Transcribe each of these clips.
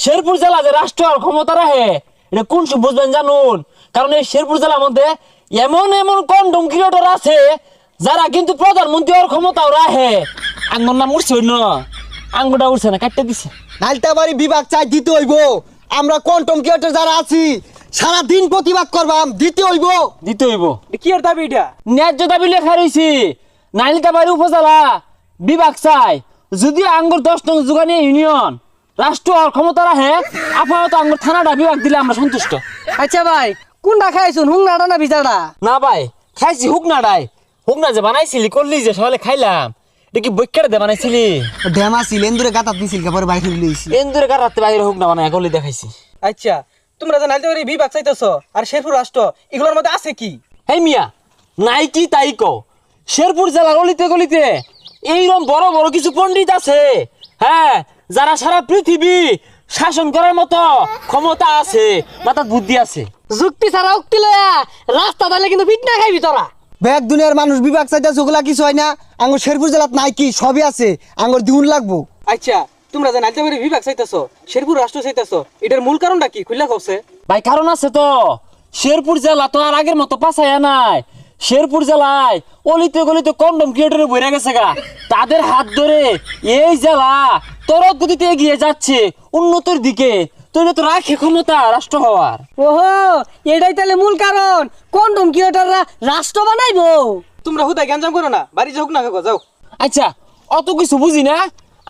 শেরপুর জেলা যে রাষ্ট্র আর ক্ষমতা রাখে এটা কোন সব বুঝবেন জানুন, কারণ এই শেরপুর জেলার মধ্যে এমন এমন কন্ডম ক্রিয়েটর আছে যারা কিন্তু প্রধানমন্ত্রী হওয়ার ক্ষমতাও রাখে। আঙ্গুর নাম উঠছে হইল, আঙ্গুরটা উঠছে না, কাটতে দিছে। নালিতাবাড়ি বিভাগ চাই দিতে হইব। আমরা কন্টম ক্রিয়েটর যারা আছি সারা দিন প্রতিবাদ করবাম, দিতে হইব। দিতে হইব। কি এর দাবি এটা? ন্যায্য দাবি লেখা রয়েছে নালিতাবাড়ি উপজেলা বিভাগ চাই, যদি আঙ্গুর 10 নং যুগানি ইউনিয়ন রাষ্ট্র আর ক্ষমতা রাখে আপাতত আঙ্গুর থানাটা বিভাগ দিলে আমরা সন্তুষ্ট। আচ্ছা ভাই, কোনটা খাইছুন, হুংনাটা না বিজাটা? না ভাই, খাইছি হুকনাটাই। হুকনা যে বানাইছিলি করলি যে সকালে খাইলাম, এটা কি বৈকেট দিয়ে বানাইছিলি? ড্যামা ছিল এন্দুরে গাতাত দিছিল পরে বাইরে লইছি। এন্দুরে কারাতে বাইরে হুকনা বানাই করলি দেখাইছি। আচ্ছা, তোমরা যে নালিতাবাড়ি বিভাগ চাইতেছো আর শেরপুর রাষ্ট্র, এগুলোর মধ্যে আছে কি? হেই মিয়া, নাই কি তাই কও। শেরপুর জেলার অলিতে গলিতে এইরকম বড় বড় কিছু পণ্ডিত আছে, হ্যাঁ, যারা সারা পৃথিবী শাসন করার মতো ক্ষমতা আছে, মাথার বুদ্ধি আছে। যুক্তি ছাড়া উক্তি লয়া রাস্তা তাহলে কিন্তু ফিটনা খাইবি তোরা। ব্যাগ দুনিয়ার মানুষ বিভাগ চাইতেছে, ওগুলা কিছু হয় না। আঙ্গুর শেরপুর জেলাত নাই কি, সবই আছে। আঙ্গুর দিউন লাগবো। আচ্ছা, তোমরা যে নালিতাবাড়ি বিভাগ চাইতেছো, শেরপুর রাষ্ট্র চাইতেছো, এটার মূল কারণটা কি খুললা কওছে? ভাই কারণ আছে তো, শেরপুর জেলা তো আর আগের মতো পাছায়া নাই। শেরপুর জেলায় অলিতে গলিতে কন্ডম ক্রিয়েটরে বইরা গেছে গা, তাদের হাত ধরে এই জেলা তরত গতিতে এগিয়ে যাচ্ছে উন্নতির দিকে। তো এটা তো রাখে ক্ষমতা রাষ্ট্র হওয়ার। ওহো, এটাই তাহলে মূল কারণ কন্ডম ক্রিয়েটররা রাষ্ট্র বানাইবো। তোমরা হুদাই গ্যাঞ্জাম করো না, বাড়ি যাও না কাকো, যাও। আচ্ছা, অত কিছু বুঝি না,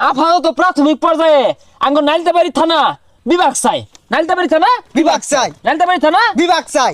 আপাতত প্রাথমিক পর্যায়ে আঙ্গুর নালিতাবাড়ি থানা বিভাগ চাই। নালিতাবাড়ি থানা বিভাগ চাই, নালিতাবাড়ি থানা বিভাগ চাই।